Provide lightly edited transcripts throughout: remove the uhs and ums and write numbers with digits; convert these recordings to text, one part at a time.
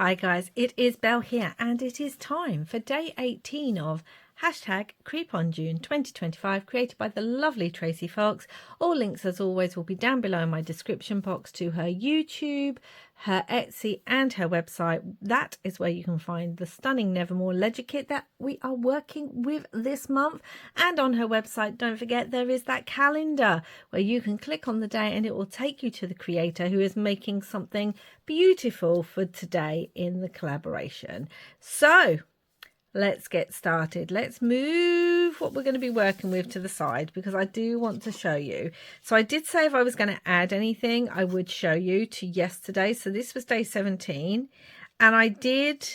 Hi guys, it is Belle here and it is time for day 18 of #CreepOnJune 2025, created by the lovely Tracy Fox. All links as always will be down below in my description box to her YouTube, her Etsy and her website. That is where you can find the stunning Nevermore ledger kit that we are working with this month. And on her website, don't forget, there is that calendar where you can click on the day and it will take you to the creator who is making something beautiful for today in the collaboration. So let's get started. Let's move what we're going to be working with to the side because I do want to show you. So I did say if I was going to add anything, I would show you to yesterday. So this was day 17 and I did,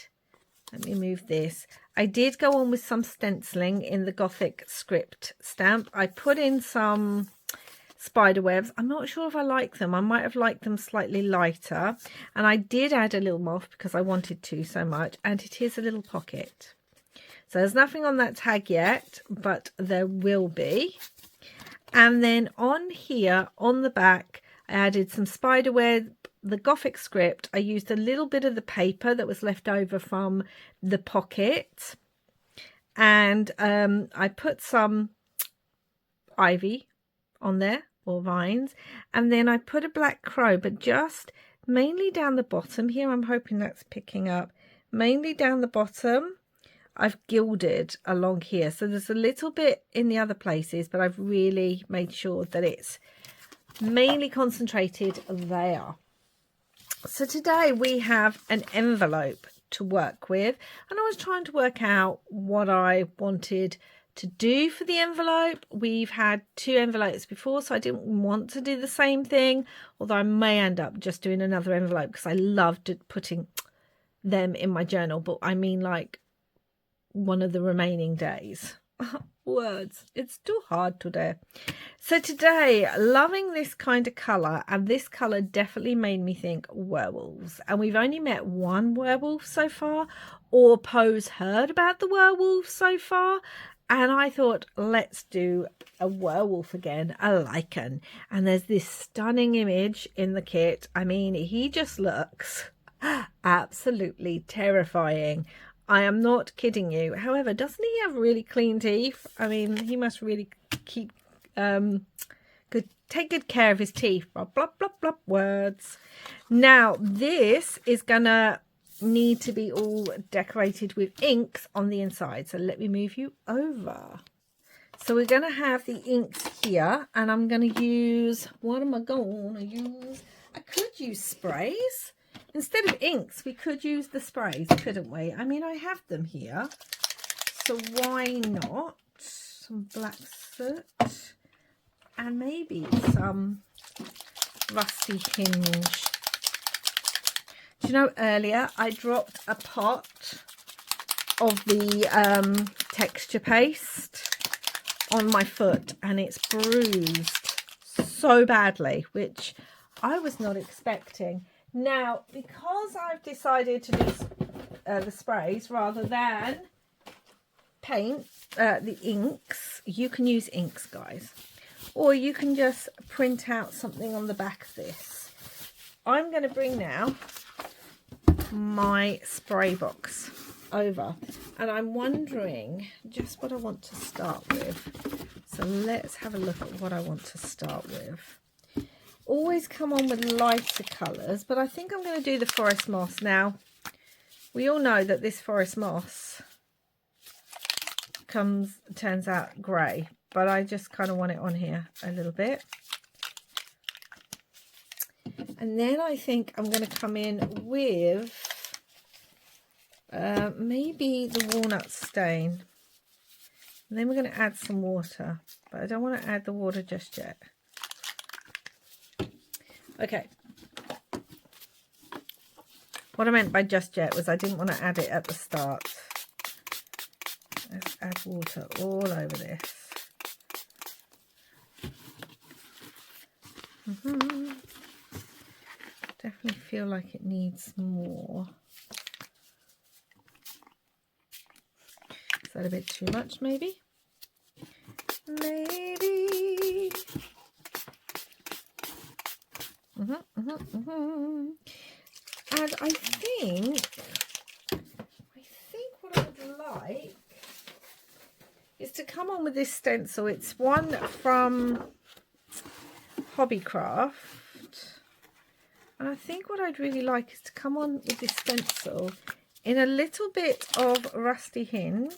let me move this. I did go on with some stenciling in the Gothic script stamp. I put in some spider webs. I'm not sure if I like them. I might have liked them slightly lighter. And I did add a little moth because I wanted to so much. And it is a little pocket. So there's nothing on that tag yet, but there will be. And then on here, on the back, I added some spider web, the Gothic script. I used a little bit of the paper that was left over from the pocket. And I put some ivy on there, or vines. And then I put a black crow, but just mainly down the bottom here. I'm hoping that's picking up. Mainly down the bottom. I've gilded along here, so there's a little bit in the other places, but I've really made sure that it's mainly concentrated there. So today we have an envelope to work with, and I was trying to work out what I wanted to do for the envelope. We've had 2 envelopes before, so I didn't want to do the same thing, although I may end up just doing another envelope because I loved putting them in my journal, but I mean like one of the remaining days. Words, it's too hard today. So today, loving this kind of colour, and this colour definitely made me think werewolves, and we've only met one werewolf so far, or Poe's heard about the werewolf so far, and I thought, let's do a werewolf again, a lichen. And there's this stunning image in the kit. I mean, he just looks absolutely terrifying. I am not kidding you. However, doesn't he have really clean teeth? I mean, he must really keep take good care of his teeth. Blah, blah, blah, blah, words. Now, this is gonna need to be all decorated with inks on the inside. So let me move you over. So we're gonna have the inks here, and I'm gonna use, what am I gonna use? I could use sprays. Instead of inks, we could use the sprays, couldn't we? I mean, I have them here, so why not? Some black soot and maybe some rusty hinge. Do you know, earlier I dropped a pot of the texture paste on my foot and it's bruised so badly, which I was not expecting. Now, because I've decided to do the sprays rather than paint the inks, you can use inks, guys. Or you can just print out something on the back of this. I'm going to bring now my spray box over. And I'm wondering just what I want to start with. So let's have a look at what I want to start with. Always come on with lighter colours, but I think I'm going to do the forest moss. Now, we all know that this forest moss turns out grey, but I just kind of want it on here a little bit. And then I think I'm going to come in with maybe the walnut stain. And then we're going to add some water, but I don't want to add the water just yet. Okay, what I meant by just yet was I didn't want to add it at the start. Let's add water all over this. Definitely feel like it needs more. Is that a bit too much, maybe? Maybe. And I think what I would like is to come on with this stencil. It's one from Hobbycraft. And I think what I'd really like is to come on with this stencil in a little bit of Rusty Hinge.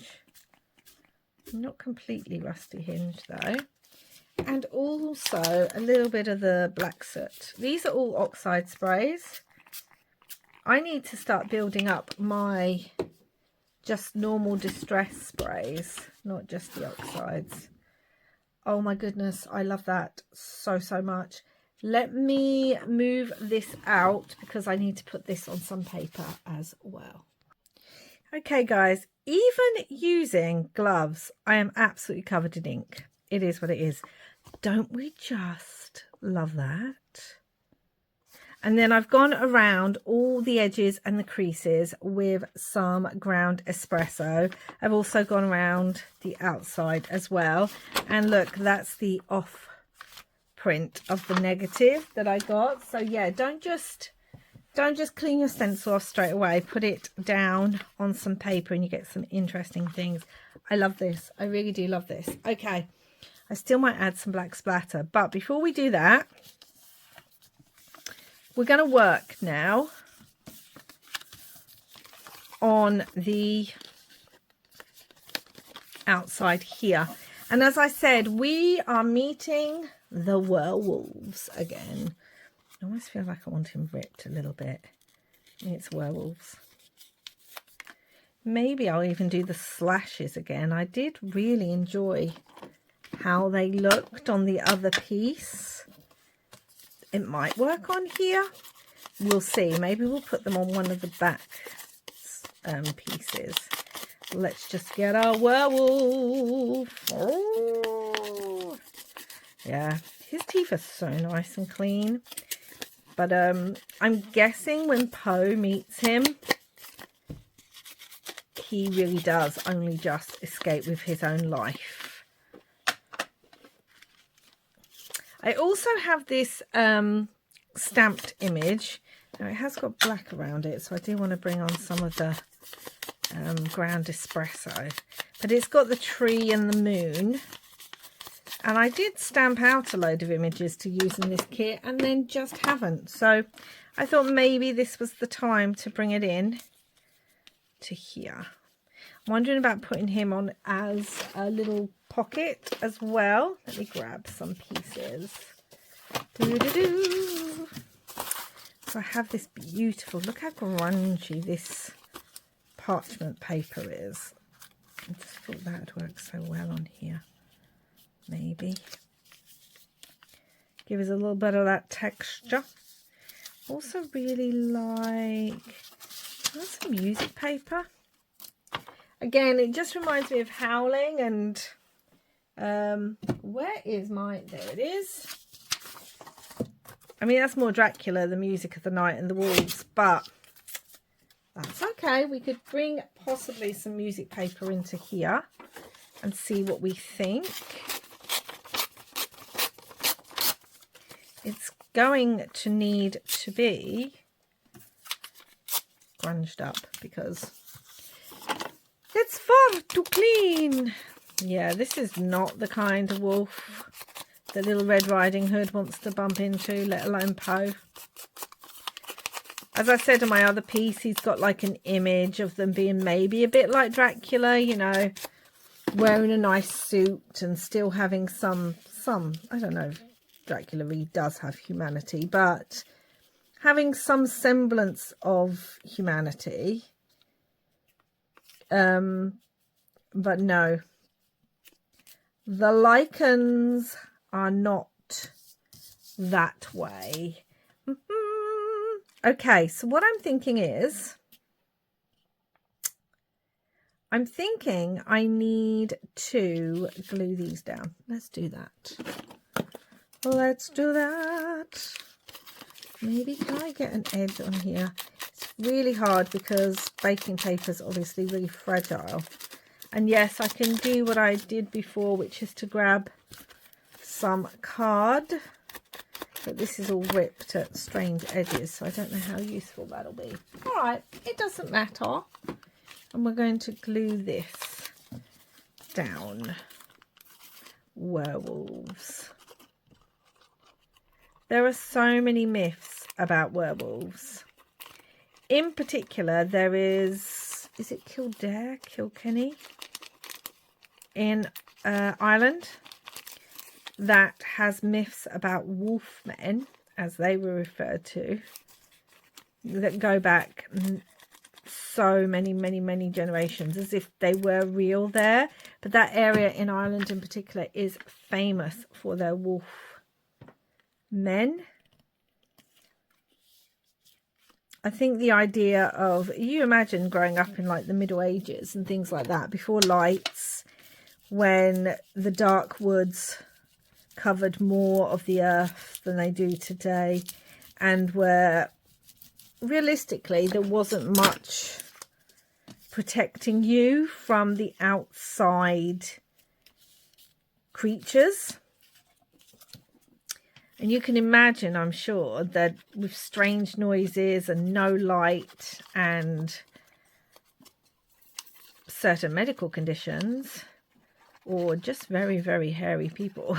Not completely Rusty Hinge though. And also a little bit of the Black Soot. These are all oxide sprays. I need to start building up my just normal distress sprays, not just the oxides. Oh my goodness, I love that so much. Let me move this out because I need to put this on some paper as well. Okay guys, even using gloves, I am absolutely covered in ink. It is what it is. Don't we just love that? And then I've gone around all the edges and the creases with some ground espresso. I've also gone around the outside as well. And look, that's the off print of the negative that I got. So yeah, don't just clean your stencil off straight away. Put it down on some paper and you get some interesting things. I love this. I really do love this. Okay, I still might add some black splatter, but before we do that, we're going to work now on the outside here. And as I said, we are meeting the werewolves again. I almost feel like I want him ripped a little bit. It's werewolves. Maybe I'll even do the slashes again. I did really enjoy how they looked on the other piece. It might work on here. We'll see. Maybe we'll put them on one of the back pieces. Let's just get our werewolf. Oh. Yeah, his teeth are so nice and clean. But I'm guessing when Poe meets him, he really does only just escape with his own life. I also have this stamped image. Now it has got black around it, so I do want to bring on some of the ground espresso. But it's got the tree and the moon. And I did stamp out a load of images to use in this kit and then just haven't. So I thought maybe this was the time to bring it in to here. I'm wondering about putting him on as a little pocket as well. Let me grab some pieces. Doo-doo-doo. So I have this beautiful, look how grungy this parchment paper is. I just thought that would work so well on here. Maybe give us a little bit of that texture. Also really like some music paper. Again, it just reminds me of Howling and where is my, there it is. I mean, that's more Dracula, the music of the night and the wolves, but that's okay. We could bring possibly some music paper into here and see what we think. It's going to need to be grunged up because it's far too clean. Yeah, this is not the kind of wolf that Little Red Riding Hood wants to bump into, let alone Poe. As I said in my other piece, he's got like an image of them being maybe a bit like Dracula, you know, wearing a nice suit and still having some, I don't know, Dracula really does have humanity, but having some semblance of humanity. But no, the lichens are not that way. Okay, so what I'm thinking is, I'm thinking I need to glue these down. Let's do that. Let's do that. Maybe can I get an edge on here? It's really hard because baking paper is obviously really fragile. And yes, I can do what I did before, which is to grab some card But this is all ripped at strange edges, so I don't know how useful that'll be. All right, it doesn't matter. And we're going to glue this down. Werewolves. There are so many myths about werewolves. In particular, there is it Kilkenny in Ireland, that has myths about wolfmen, as they were referred to, that go back so many generations, as if they were real there. But that area in Ireland in particular is famous for their wolf men. I think the idea of, you imagine growing up in like the Middle Ages and things like that, before lights, when the dark woods covered more of the earth than they do today, and where realistically there wasn't much protecting you from the outside creatures. And you can imagine, I'm sure, that with strange noises and no light and certain medical conditions, or just very hairy people,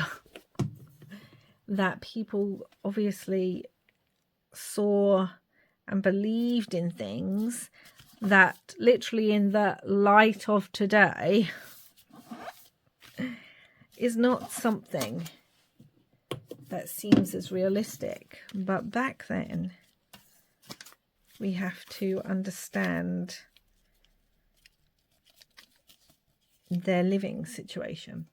that people obviously saw and believed in things that literally in the light of today is not something that seems as realistic. But back then, we have to understand their living situation.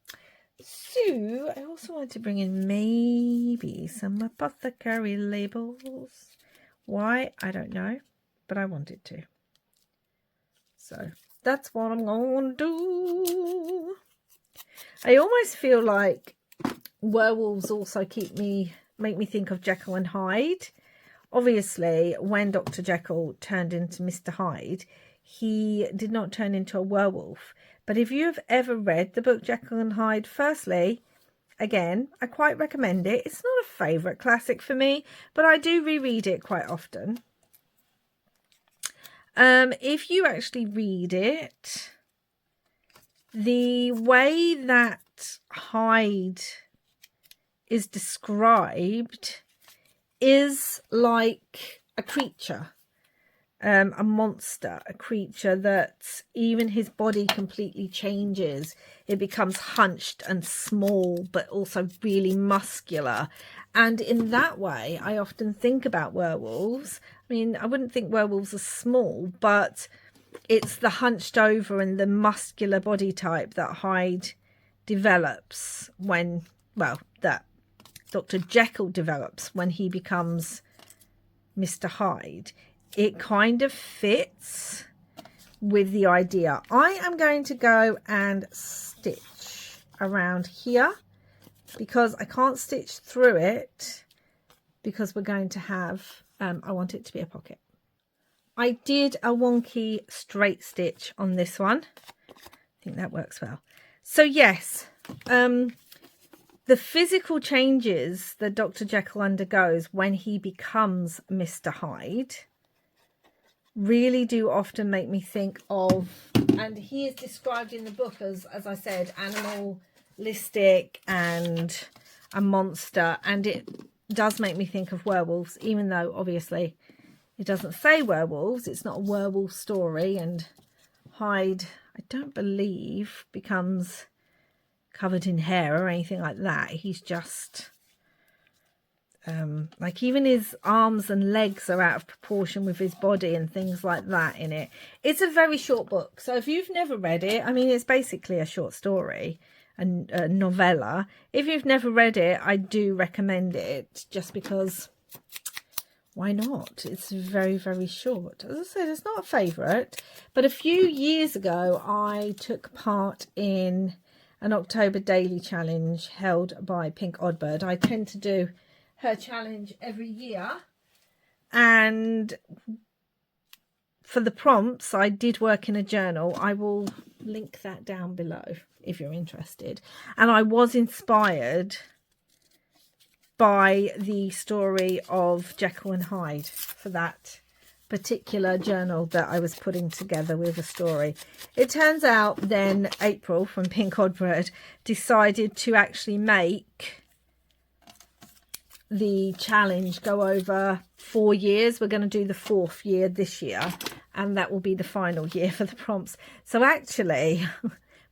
So I also want to bring in maybe some apothecary labels. Why? I don't know, but I wanted to. So that's what I'm going to do. I almost feel like werewolves also make me think of Jekyll and Hyde. Obviously, when Dr. Jekyll turned into Mr. Hyde, he did not turn into a werewolf. But if you have ever read the book Jekyll and Hyde, firstly, again, I quite recommend it. It's not a favourite classic for me, but I do reread it quite often. If you actually read it, the way that Hyde is described is like a creature, a monster, a creature that even his body completely changes. It becomes hunched and small, but also really muscular. And in that way, I often think about werewolves. I mean, I wouldn't think werewolves are small, but it's the hunched over and the muscular body type that Hyde develops when, well, that Dr. Jekyll develops when he becomes Mr. Hyde. It kind of fits with the idea. I am going to go and stitch around here because I can't stitch through it because we're going to have, I want it to be a pocket. I did a wonky straight stitch on this one. I think that works well. So yes, the physical changes that Dr. Jekyll undergoes when he becomes Mr. Hyde really do often make me think of, and he is described in the book as I said, animalistic and a monster, and it does make me think of werewolves, even though obviously it doesn't say werewolves. It's not a werewolf story, and Hyde, I don't believe, becomes covered in hair or anything like that. He's just like, even his arms and legs are out of proportion with his body and things like that in it. It's a very short book, so if you've never read it, I mean, it's basically a short story, a novella. If you've never read it, I do recommend it, just because why not? It's very short. As I said, it's not a favourite, but a few years ago I took part in an October daily challenge held by Pink Oddbird. I tend to do her challenge every year, and for the prompts I did work in a journal. I will link that down below if you're interested. And I was inspired buy the story of Jekyll and Hyde for that particular journal that I was putting together with a story. It turns out then April from Pink Oddbird decided to actually make the challenge go over 4 years. We're going to do the 4th year this year, and that will be the final year for the prompts. So actually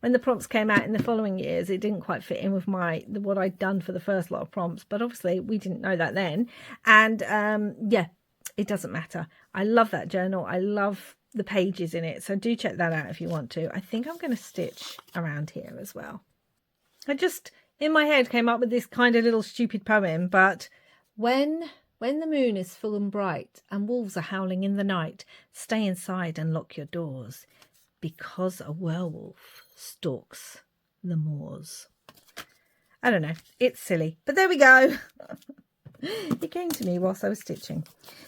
when the prompts came out in the following years, it didn't quite fit in with what I'd done for the first lot of prompts, but obviously we didn't know that then. And yeah, it doesn't matter. I love that journal. I love the pages in it, so do check that out if you want to. I think I'm going to stitch around here as well. I just in my head came up with this kind of little stupid poem, but when the moon is full and bright and wolves are howling in the night, stay inside and lock your doors, because a werewolf stalks the moors. I don't know, it's silly, but there we go. It came to me whilst I was stitching.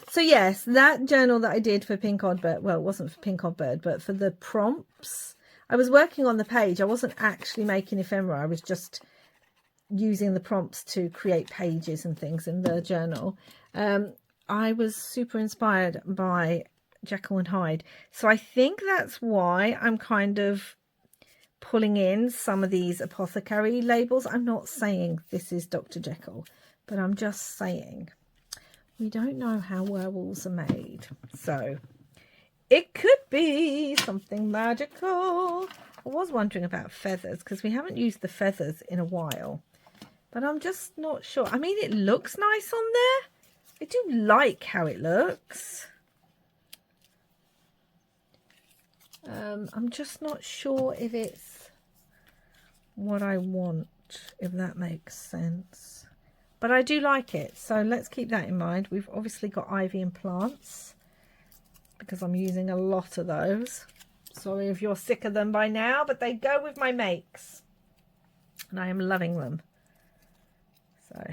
So yes, that journal that I did for Pink Oddbird, well, it wasn't for Pink Oddbird, but for the prompts, I was working on the page. I wasn't actually making ephemera. I was just using the prompts to create pages and things in the journal. I was super inspired by Jekyll and Hyde. So I think that's why I'm kind of pulling in some of these apothecary labels. I'm not saying this is Dr. Jekyll, but I'm just saying we don't know how werewolves are made. So it could be something magical. I was wondering about feathers because we haven't used the feathers in a while, but I'm just not sure. I mean, it looks nice on there. I do like how it looks. I'm just not sure if it's what I want, if that makes sense. But I do like it, so let's keep that in mind. We've obviously got ivy and plants because I'm using a lot of those. Sorry if you're sick of them by now, but they go with my makes. And I am loving them. So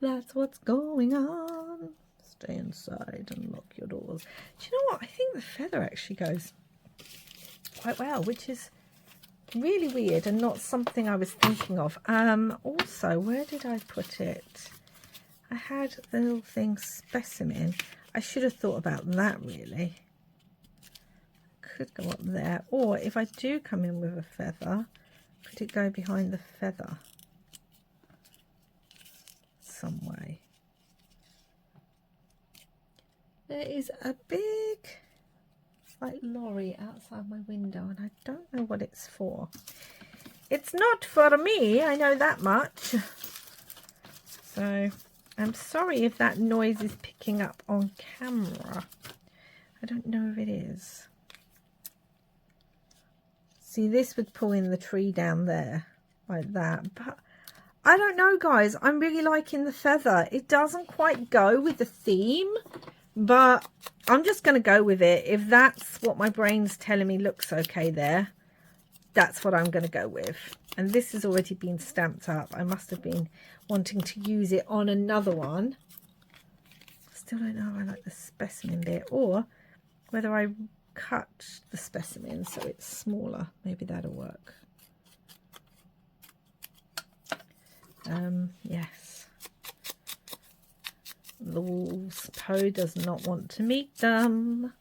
that's what's going on. Stay inside and lock your doors. Do you know what? I think the feather actually goes quite well, which is really weird and not something I was thinking of. Also, where did I put it? I had the little thing specimen. I should have thought about that really. Could go up there, or if I do come in with a feather, could it go behind the feather some way? There is a big like lorry outside my window and I don't know what it's for. It's not for me, I know that much. So I'm sorry if that noise is picking up on camera. I don't know if it is. See, this would pull in the tree down there like that, but I don't know, guys. I'm really liking the feather. It doesn't quite go with the theme, but I'm just going to go with it. If that's what my brain's telling me looks okay there, that's what I'm going to go with. And this has already been stamped up. I must have been wanting to use it on another one. Still don't know if I like the specimen bit, or whether I cut the specimen so it's smaller. Maybe that'll work. Yes. The wolves. Poe does not want to meet them.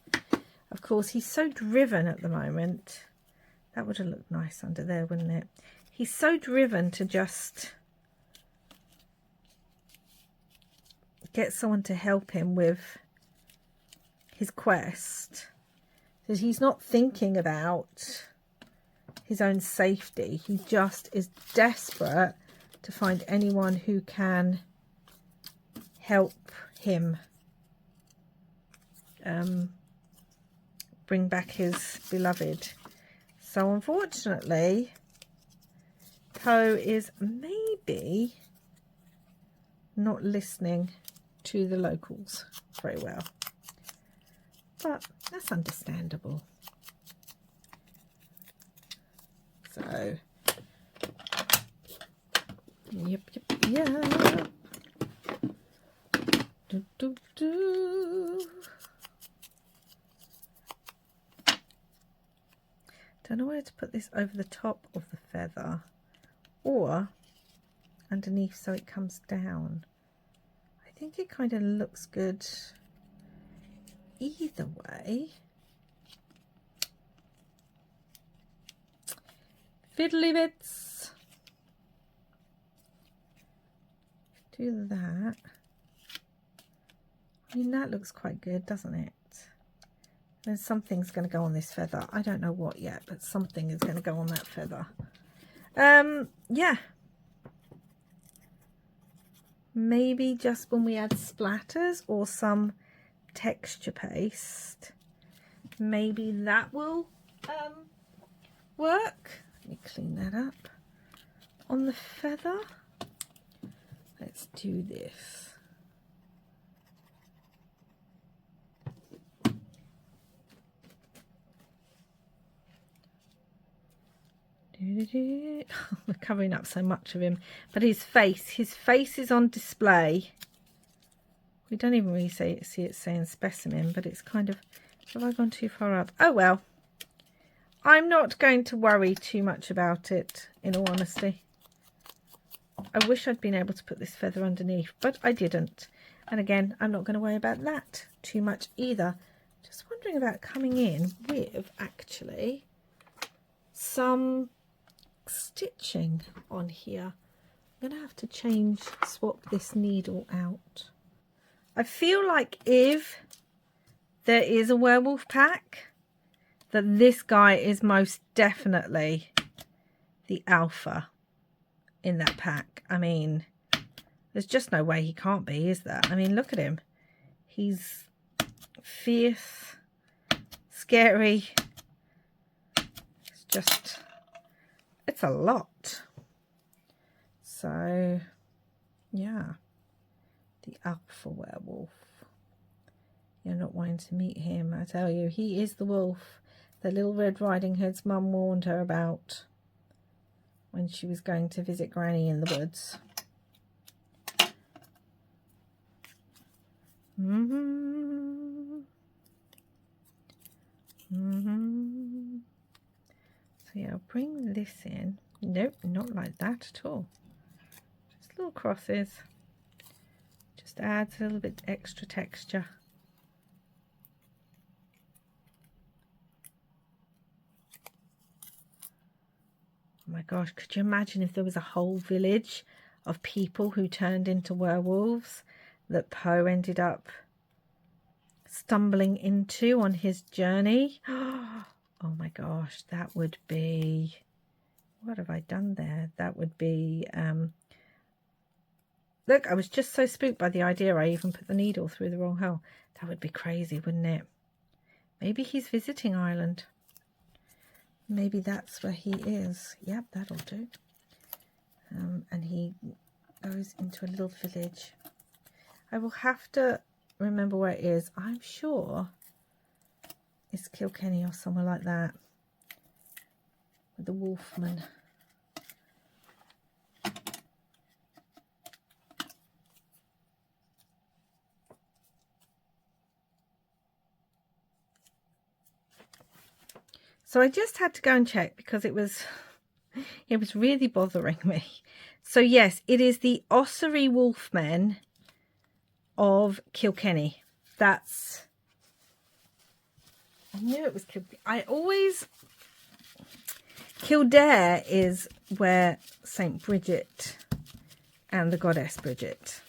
Of course, he's so driven at the moment. That would have looked nice under there, wouldn't it? He's so driven to just get someone to help him with his quest. That he's not thinking about his own safety. He just is desperate to find anyone who can help him bring back his beloved. So unfortunately, Poe is maybe not listening to the locals very well. But that's understandable. So, yep, yeah. Don't know where to put this over the top of the feather, or underneath so it comes down. I think it kind of looks good either way. Fiddly bits. Do that. I mean, that looks quite good, doesn't it? And something's going to go on this feather. I don't know what yet, but something is going to go on that feather. Yeah. Maybe just when we add splatters or some texture paste, maybe that will work. Let me clean that up. On the feather, let's do this. We're covering up so much of him, but his face is on display. We don't even really see it saying specimen, but it's kind of, have I gone too far up? Oh well, I'm not going to worry too much about it, in all honesty. I wish I'd been able to put this feather underneath, but I didn't. And again, I'm not going to worry about that too much either. Just wondering about coming in with actually some stitching on here. I'm gonna have to swap this needle out. I feel like if there is a werewolf pack, that this guy is most definitely the alpha in that pack. I mean, there's just no way he can't be, is there? I mean, look at him. He's fierce, scary. It's just, it's a lot. So yeah, the alpha werewolf. You're not wanting to meet him, I tell you. He is the wolf that Little Red Riding Hood's mum warned her about when she was going to visit Granny in the woods. So yeah, I'll bring this in. Nope, not like that at all. Just little crosses. Just adds a little bit extra texture. Oh my gosh, could you imagine if there was a whole village of people who turned into werewolves that Poe ended up stumbling into on his journey? Oh my gosh, that would be... What have I done there? That would be... Look, I was just so spooked by the idea I even put the needle through the wrong hole. That would be crazy, wouldn't it? Maybe he's visiting Ireland. Maybe that's where he is. Yep, that'll do. And he goes into a little village. I will have to remember where it is. I'm sure it's Kilkenny or somewhere like that. With the Wolfmen. So I just had to go and check because it was really bothering me. So yes, it is the Ossory Wolfmen of Kilkenny. That's... I knew it was Kilkenny. I always... Kildare is where Saint Bridget and the goddess Bridget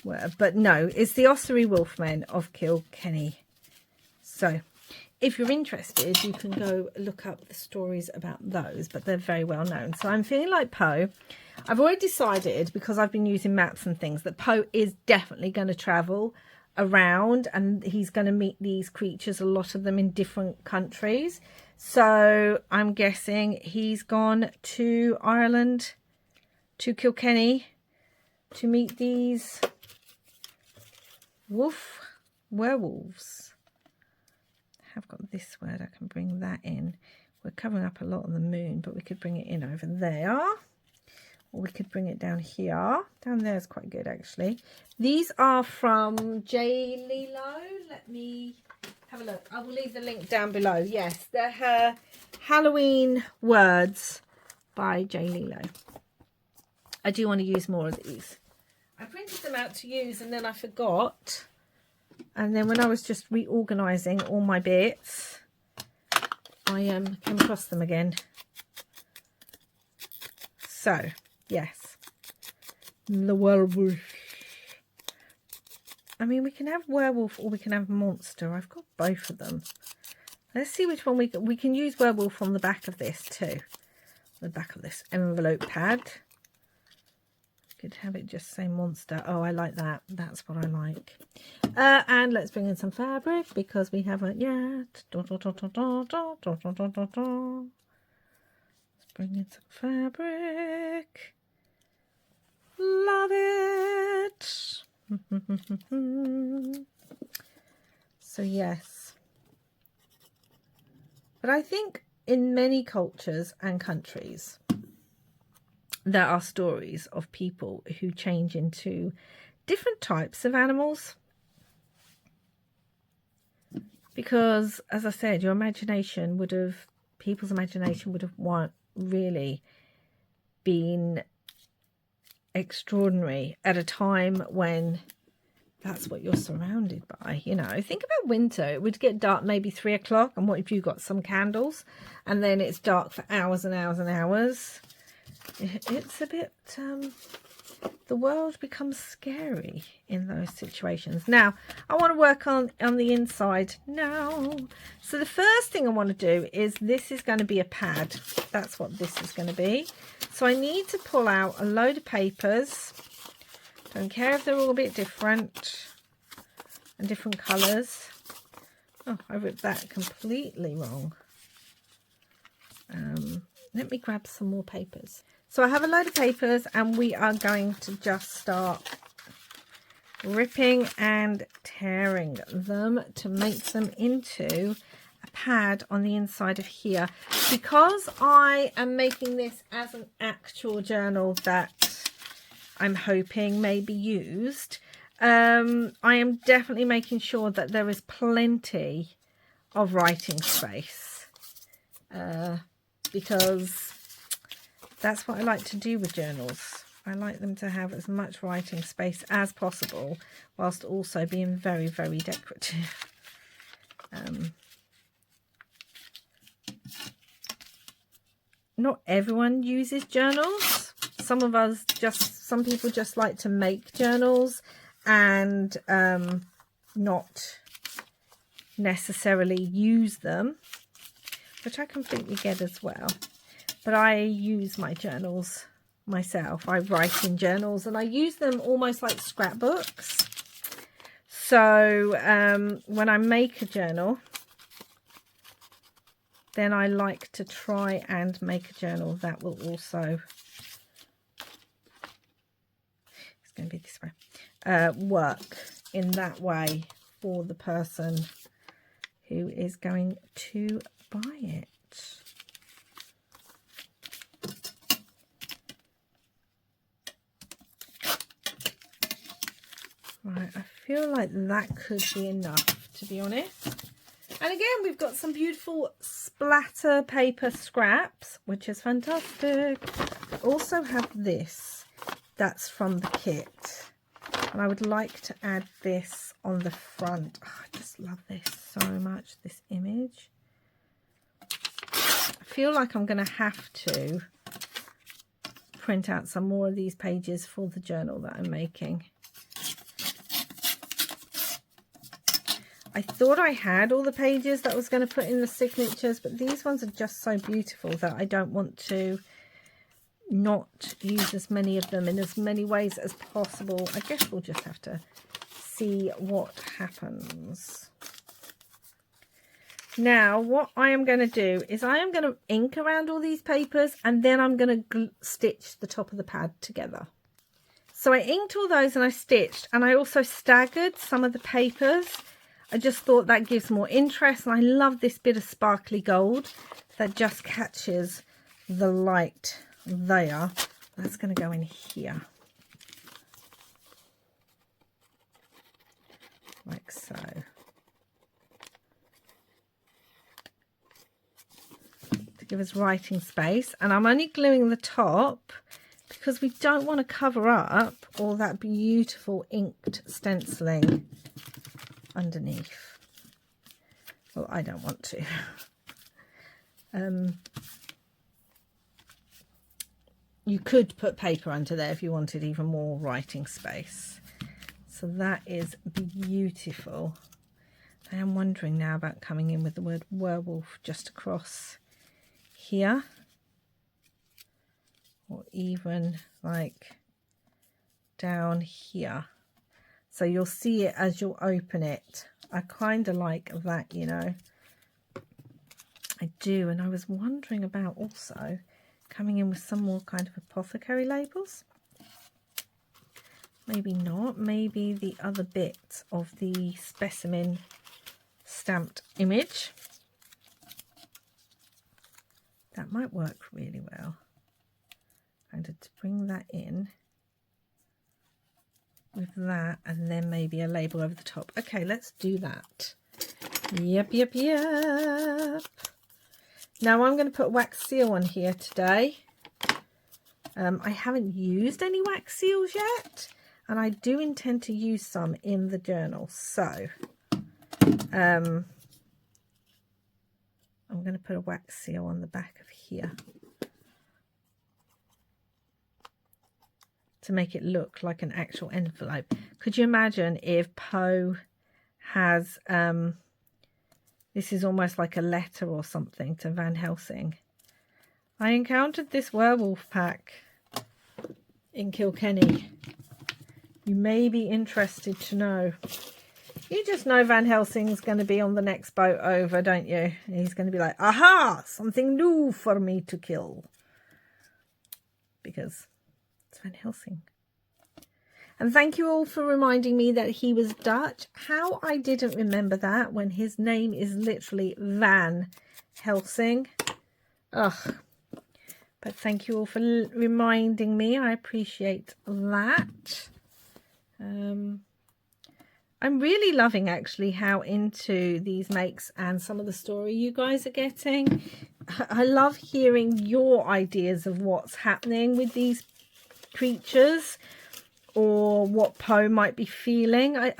were. But no, it's the Ossory Wolfmen of Kilkenny. So... if you're interested, you can go look up the stories about those, but they're very well known. So I'm feeling like Poe. I've already decided, because I've been using maps and things, that Poe is definitely going to travel around and he's going to meet these creatures, a lot of them in different countries. So I'm guessing he's gone to Ireland, to Kilkenny, to meet these werewolves. I've got this word, I can bring that in. We're covering up a lot on the moon, but we could bring it in over there. Or we could bring it down here. Down there is quite good, actually. These are from JLeeloo. Let me have a look. I will leave the link down below. Yes, they're her Halloween words by JLeeloo. I do want to use more of these. I printed them out to use and then I forgot. And then when I was just reorganising all my bits, I came across them again. So, yes. The werewolf. I mean, we can have werewolf or we can have monster. I've got both of them. Let's see which one we can use werewolf on the back of this too. The back of this envelope pad. Could have it just say monster. Oh, I like that. That's what I like. And let's bring in some fabric because we haven't yet. Let's bring in some fabric. Love it. So yes. But I think in many cultures and countries, there are stories of people who change into different types of animals. Because, as I said, people's imagination would have really been extraordinary at a time when that's what you're surrounded by. You know, think about winter. It would get dark maybe 3 o'clock, and what if you got some candles and then it's dark for hours and hours and hours? It's a bit the world becomes scary in those situations. Now I want to work on the inside now. So the first thing I want to do is, this is going to be a pad. That's what this is going to be. So I need to pull out a load of papers. Don't care if they're all a bit different and different colours. Oh, I ripped that completely wrong. Let me grab some more papers. So I have a load of papers and we are going to just start ripping and tearing them to make them into a pad on the inside of here. Because I am making this as an actual journal that I'm hoping may be used, I am definitely making sure that there is plenty of writing space, because that's what I like to do with journals. I like them to have as much writing space as possible whilst also being very, very decorative. Not everyone uses journals. Some people just like to make journals and not necessarily use them, which I completely get as well. But I use my journals myself. I write in journals and I use them almost like scrapbooks. So when I make a journal, then I like to try and make a journal that will also, it's going to be this way, work in that way for the person who is going to buy it. Right, I feel like that could be enough, to be honest. And again, we've got some beautiful splatter paper scraps, which is fantastic. I also have this, that's from the kit. And I would like to add this on the front. Oh, I just love this so much, this image. I feel like I'm going to have to print out some more of these pages for the journal that I'm making. I thought I had all the pages that I was going to put in the signatures, but these ones are just so beautiful that I don't want to not use as many of them in as many ways as possible. I guess we'll just have to see what happens. Now, what I am going to do is I am going to ink around all these papers and then I'm going to stitch the top of the pad together. So I inked all those and I stitched, and I also staggered some of the papers. I just thought that gives more interest, and I love this bit of sparkly gold that just catches the light there. That's going to go in here. Like so. To give us writing space. And I'm only gluing the top because we don't want to cover up all that beautiful inked stenciling underneath. Well, I don't want to. You could put paper under there if you wanted even more writing space. So that is beautiful. I am wondering now about coming in with the word werewolf just across here, or even like down here, so you'll see it as you'll open it. I kind of like that, you know, I do. And I was wondering about also coming in with some more kind of apothecary labels. Maybe not, maybe the other bit of the specimen stamped image. That might work really well. And to bring that in with that, and then maybe a label over the top. Okay, let's do that. Yep. Now I'm going to put wax seal on here today. I haven't used any wax seals yet, and I do intend to use some in the journal. So I'm going to put a wax seal on the back of here to make it look like an actual envelope. Could you imagine if Poe has, this is almost like a letter or something to Van Helsing. I encountered this werewolf pack in Kilkenny. You may be interested to know. You just know Van Helsing's going to be on the next boat over, don't you? He's going to be like, aha, something new for me to kill. Because it's Van Helsing. And thank you all for reminding me that he was Dutch. How I didn't remember that when his name is literally Van Helsing. Ugh. But thank you all for reminding me. I appreciate that. I'm really loving actually how into these makes and some of the story you guys are getting. I love hearing your ideas of what's happening with these creatures or what Poe might be feeling. I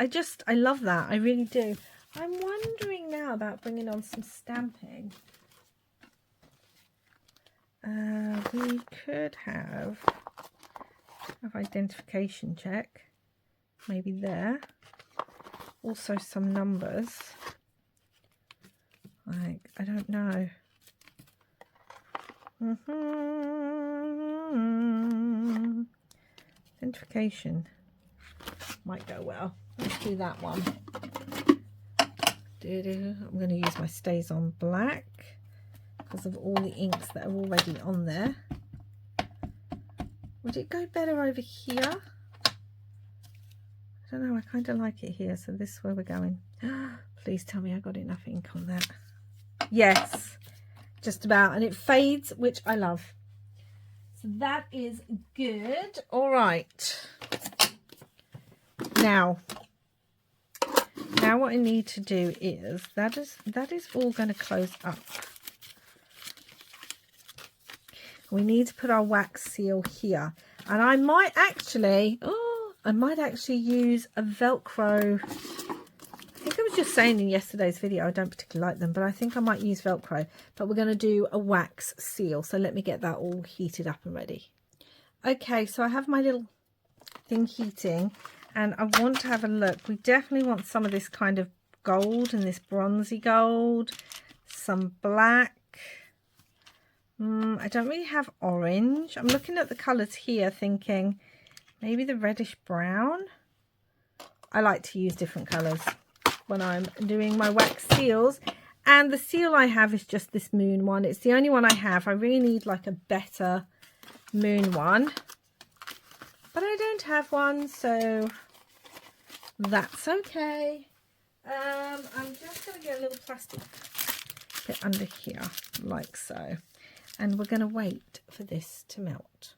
love that. I really do. I'm wondering now about bringing on some stamping. We could have identification check, maybe there. Also some numbers. Like, I don't know. Identification might go well. Let's do that one. I'm going to use my Stays On Black because of all the inks that are already on there. Would it go better over here? I don't know, I kind of like it here, so this is where we're going. Please tell me I got enough ink on that. Yes, just about, and it fades, which I love. So that is good. All right. Now what I need to do is, that is all going to close up. We need to put our wax seal here, and I might actually use a Velcro. I think I was just saying in yesterday's video I don't particularly like them, but I think I might use Velcro. But we're going to do a wax seal, so let me get that all heated up and ready. Okay, so I have my little thing heating, and I want to have a look. We definitely want some of this kind of gold and this bronzy gold, some black. I don't really have orange. I'm looking at the colours here thinking maybe the reddish brown. I like to use different colours when I'm doing my wax seals. And the seal I have is just this moon one. It's the only one I have. I really need like a better moon one. But I don't have one, so that's okay. I'm just going to get a little plastic bit under here, like so. And we're going to wait for this to melt.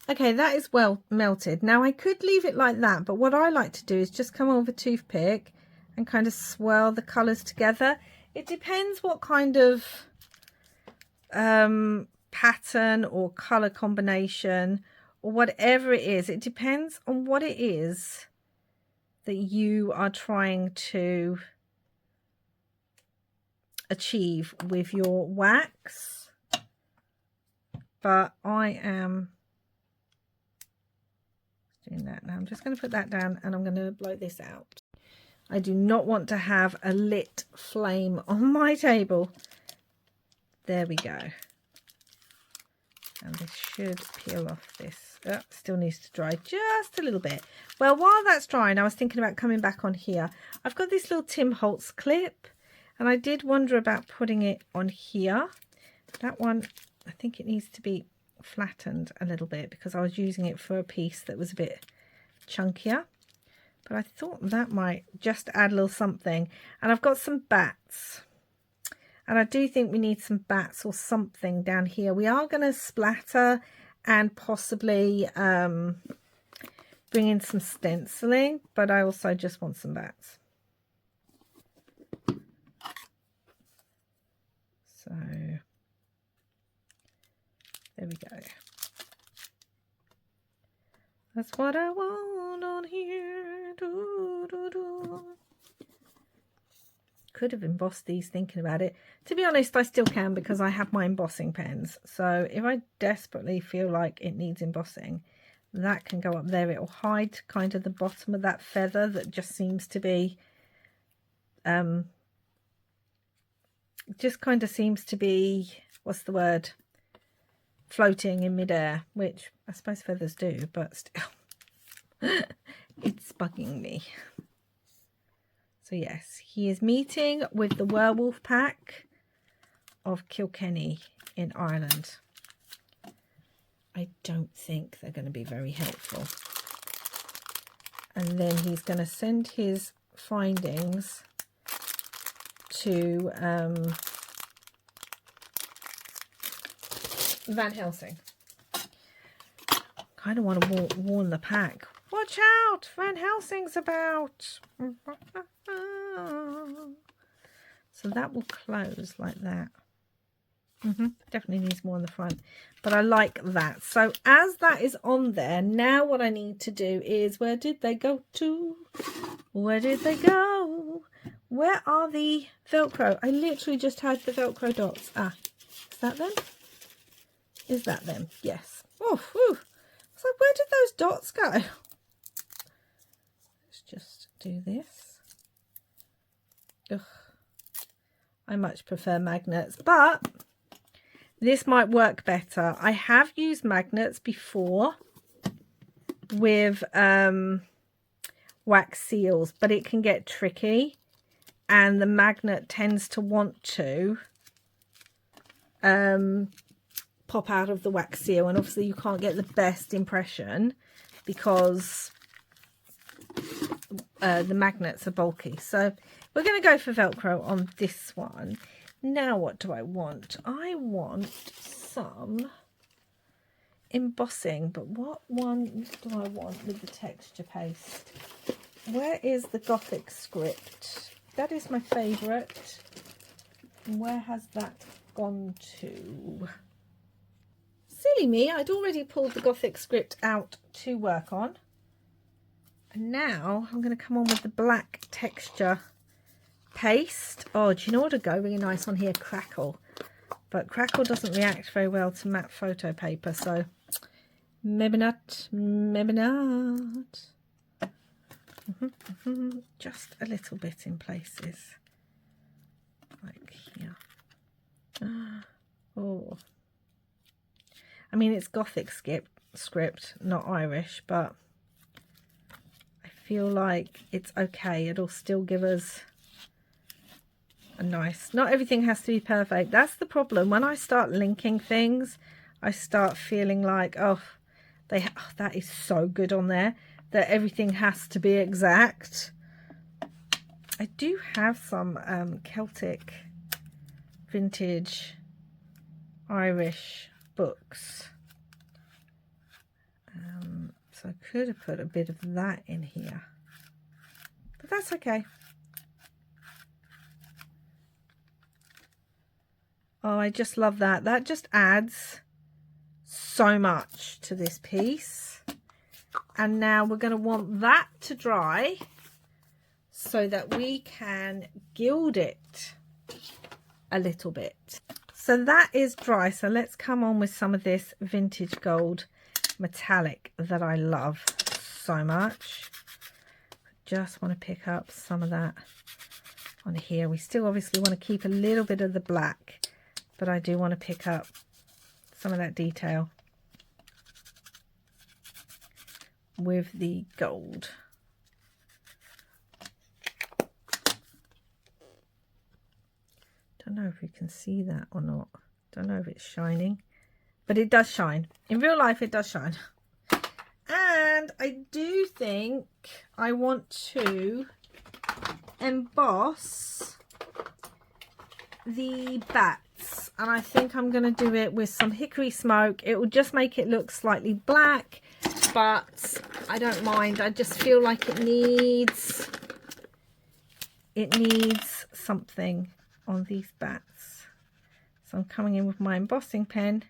Okay, that is well melted. Now I could leave it like that, but what I like to do is just come over a toothpick and kind of swirl the colours together. It depends what kind of pattern or colour combination or whatever it is. It depends on what it is that you are trying to achieve with your wax. But I am doing that now. I'm just going to put that down and I'm going to blow this out. I do not want to have a lit flame on my table. There we go. And this should peel off this. Oh, still needs to dry just a little bit. Well, while that's drying, I was thinking about coming back on here. I've got this little Tim Holtz clip, and I did wonder about putting it on here. That one, I think it needs to be flattened a little bit because I was using it for a piece that was a bit chunkier. But I thought that might just add a little something. And I've got some bats. And I do think we need some bats or something down here. We are going to splatter and possibly bring in some stenciling. But I also just want some bats. So there we go. That's what I want on here. Do, do, do. Could have embossed these thinking about it. To be honest, I still can because I have my embossing pens. So if I desperately feel like it needs embossing, that can go up there. It will hide kind of the bottom of that feather that just seems to be, just kind of seems to be, what's the word? Floating in midair, which I suppose feathers do, but still it's bugging me. So yes, he is meeting with the werewolf pack of Kilkenny in Ireland. I don't think they're going to be very helpful. And then he's going to send his findings to Van Helsing. Kind of want to warn the pack. Watch out! Van Helsing's about. So that will close like that. Definitely needs more on the front. But I like that. So as that is on there, now what I need to do is, where did they go to? Where did they go? Where are the Velcro? I literally just had the Velcro dots. Ah, is that them? Is that them? Yes. Oh, whew. So where did those dots go? Let's just do this. Ugh. I much prefer magnets, but this might work better. I have used magnets before with wax seals, but it can get tricky and the magnet tends to want to pop out of the wax seal, and obviously you can't get the best impression because the magnets are bulky. So we're going to go for Velcro on this one. Now what do I want? I want some embossing, but what one do I want with the texture paste? Where is the Gothic script? That is my favourite. Where has that gone to? Silly me, I'd already pulled the Gothic script out to work on. And now I'm going to come on with the black texture paste. Oh, do you know what would go really nice on here? Crackle. But Crackle doesn't react very well to matte photo paper, so maybe not, maybe not. Just a little bit in places. Like here. Oh. I mean, it's Gothic script, not Irish, but I feel like it's okay. It'll still give us a nice... Not everything has to be perfect. That's the problem. When I start linking things, I start feeling like, oh, that is so good on there, that everything has to be exact. I do have some Celtic vintage Irish books, so I could have put a bit of that in here, but that's okay. Oh, I just love that. That just adds so much to this piece. And now we're going to want that to dry so that we can gild it a little bit. So that is dry. So let's come on with some of this vintage gold metallic that I love so much. Just want to pick up some of that on here. We still obviously want to keep a little bit of the black, but I do want to pick up some of that detail with the gold. Don't know if you can see that or not. Don't know if it's shining, but it does shine. In real life, it does shine. And I do think I want to emboss the bats. And I think I'm going to do it with some hickory smoke. It will just make it look slightly black, but I don't mind. I just feel like it needs something on these bats. So I'm coming in with my embossing pen.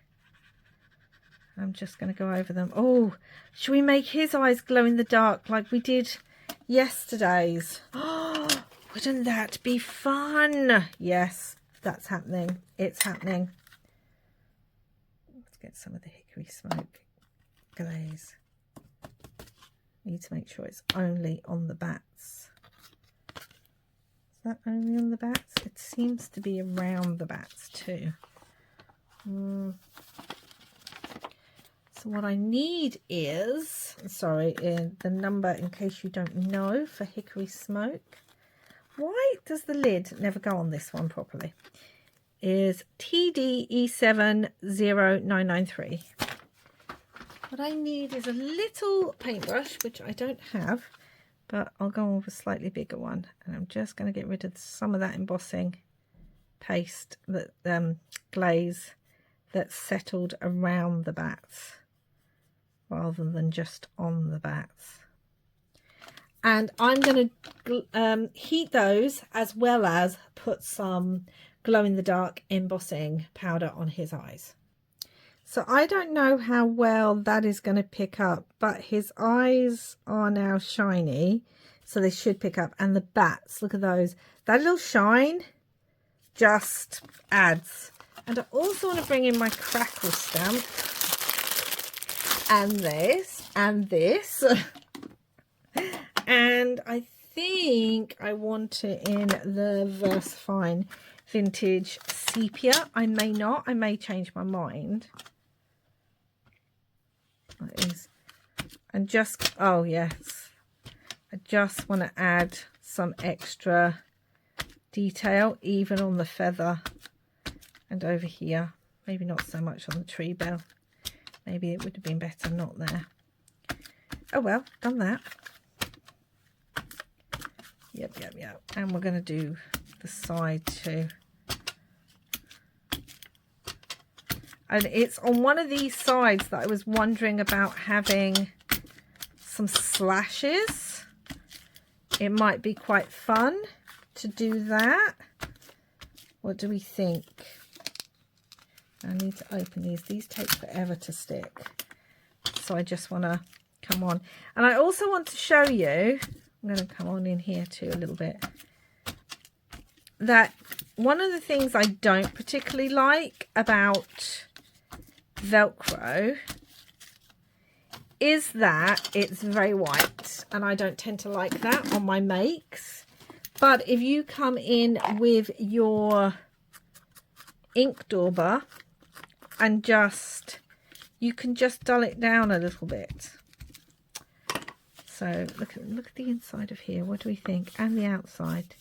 I'm just going to go over them. Oh, should we make his eyes glow in the dark like we did yesterday's? Oh, wouldn't that be fun? Yes, that's happening. It's happening. Let's get some of the hickory smoke glaze. Need to make sure it's only on the bats. Is that only on the bats? It seems to be around the bats too. So what I need is, sorry, the number in case you don't know for hickory smoke. Why does the lid never go on this one properly? Is TDE70993. What I need is a little paintbrush, which I don't have, but I'll go on with a slightly bigger one. And I'm just going to get rid of some of that embossing paste, that glaze that's settled around the bats, rather than just on the bats. And I'm going to heat those as well as put some glow-in-the-dark embossing powder on his eyes. So I don't know how well that is going to pick up, but his eyes are now shiny, so they should pick up. And the bats, look at those. That little shine just adds. And I also want to bring in my crackle stamp. And this, and this. And I think I want it in the Versafine Vintage Sepia. I may not. I may change my mind. That is. And just, oh yes. I just want to add some extra detail, even on the feather and over here. Maybe not so much on the tree bell. Maybe it would have been better not there. Oh well, done that. Yep. And we're going to do the side too. And it's on one of these sides that I was wondering about having some slashes. It might be quite fun to do that. What do we think? I need to open these. These take forever to stick. So I just want to come on. And I also want to show you, I'm going to come on in here too a little bit, that one of the things I don't particularly like about Velcro is that it's very white, and I don't tend to like that on my makes. But if you come in with your ink dauber and just, you can just dull it down a little bit. So look at the inside of here. What do we think? And the outside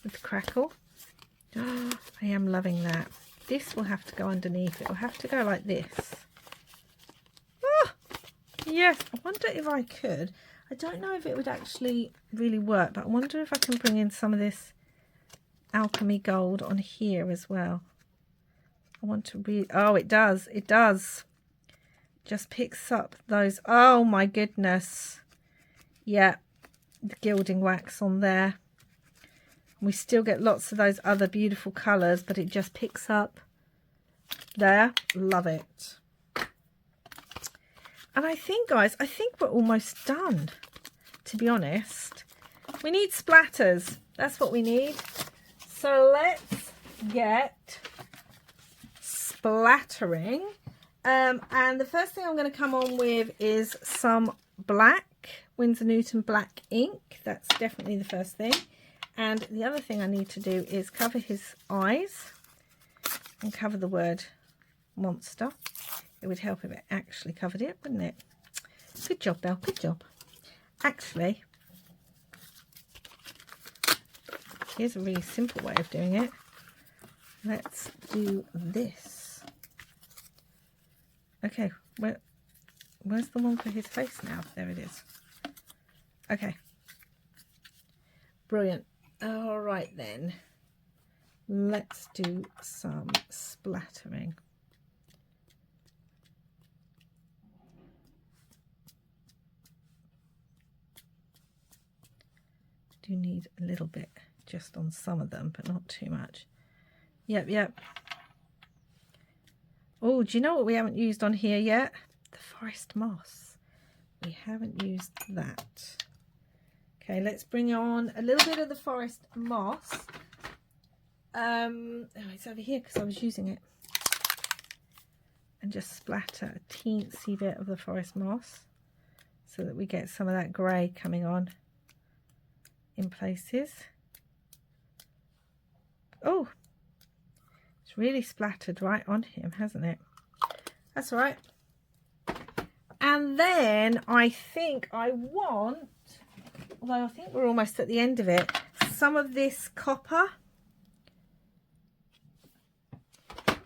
with the crackle. Oh, I am loving that. This will have to go underneath. It will have to go like this. Oh, yes. I wonder if I could. I don't know if it would actually really work, but I wonder if I can bring in some of this alchemy gold on here as well. I want to read. Oh, it does. It does. Just picks up those. Oh my goodness. Yeah, the gilding wax on there. We still get lots of those other beautiful colours, but it just picks up there. Love it. And I think, guys, I think we're almost done, to be honest. We need splatters. That's what we need. So let's get splattering. And the first thing I'm going to come on with is some black, Winsor Newton black ink. That's definitely the first thing. And the other thing I need to do is cover his eyes and cover the word monster. It would help if it actually covered it, wouldn't it? Good job, Belle, good job. Actually, here's a really simple way of doing it. Let's do this. Okay, where's the one for his face now? There it is. Okay. Brilliant. All right then. Let's do some splattering. Do need a little bit just on some of them, but not too much. Yep. Oh, do you know what we haven't used on here yet? The forest moss. We haven't used that. Okay, let's bring on a little bit of the forest moss. Oh, it's over here because I was using it. And just splatter a teensy bit of the forest moss so that we get some of that grey coming on in places. Oh, it's really splattered right on him, hasn't it? That's all right. And then I think I want, although I think we're almost at the end of it, some of this copper.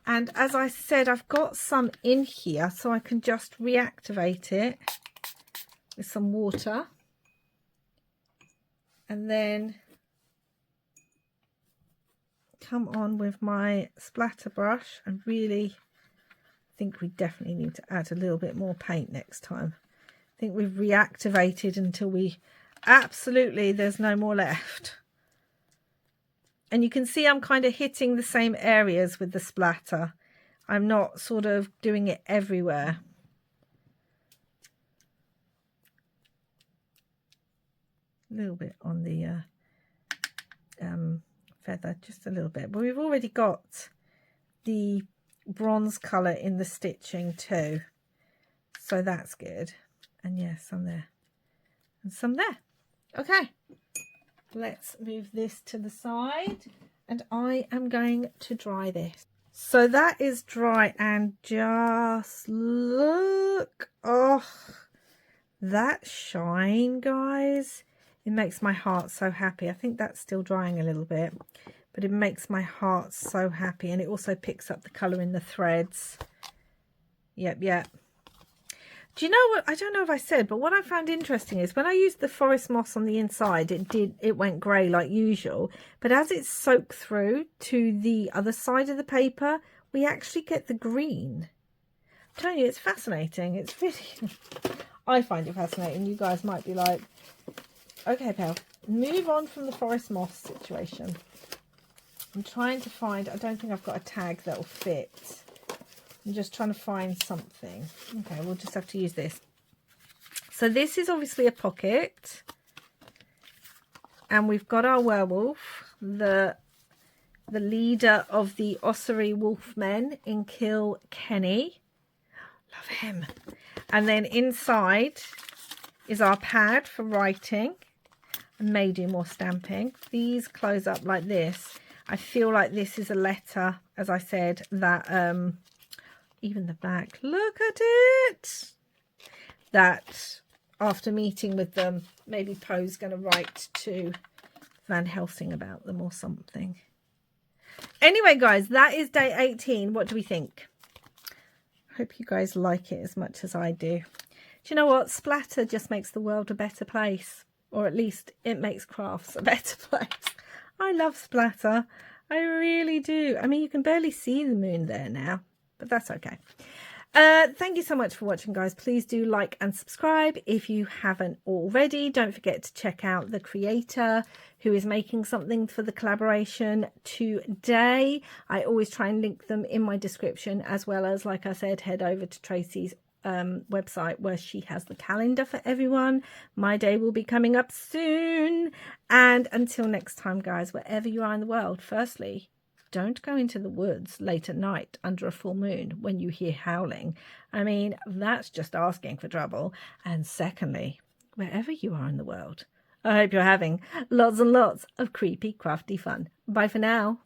And as I said, I've got some in here, so I can just reactivate it with some water. And then come on with my splatter brush and really think we definitely need to add a little bit more paint next time. I think we've reactivated until we absolutely, there's no more left. And you can see I'm kind of hitting the same areas with the splatter. I'm not sort of doing it everywhere. A little bit on the feather, just a little bit. But we've already got the bronze colour in the stitching too. So that's good. And yeah, some there. And some there. Okay. Let's move this to the side. And I am going to dry this. So that is dry and just look. Oh, that shine, guys. It makes my heart so happy. I think that's still drying a little bit, but it makes my heart so happy. And it also picks up the colour in the threads. Yep. Do you know what? I don't know if I said, but what I found interesting is when I used the forest moss on the inside, it went grey like usual. But as it soaked through to the other side of the paper, we actually get the green. I'm telling you, it's fascinating. It's really, I find it fascinating. You guys might be like, okay, pal, move on from the forest moss situation. I'm trying to find, I don't think I've got a tag that will fit. I'm just trying to find something. Okay, we'll just have to use this. So this is obviously a pocket. And we've got our werewolf, the leader of the Ossory Wolfmen in Kilkenny. Love him. And then inside is our pad for writing. I may do more stamping. These close up like this. I feel like this is a letter, as I said, that even the back, look at it, that after meeting with them, maybe Poe's going to write to Van Helsing about them or something. Anyway, guys, that is day 18. What do we think? I hope you guys like it as much as I do. Do you know what? Splatter just makes the world a better place. Or at least it makes crafts a better place. I love splatter. I really do. I mean, you can barely see the moon there now, but that's okay. Thank you so much for watching, guys. Please do like and subscribe if you haven't already. Don't forget to check out the creator who is making something for the collaboration today. I always try and link them in my description, as well as, like I said, head over to Tracy's website where she has the calendar for everyone. My day will be coming up soon. And until next time, guys, wherever you are in the world, firstly, don't go into the woods late at night under a full moon when you hear howling. I mean, that's just asking for trouble. And secondly, wherever you are in the world, I hope you're having lots and lots of creepy, crafty fun. Bye for now.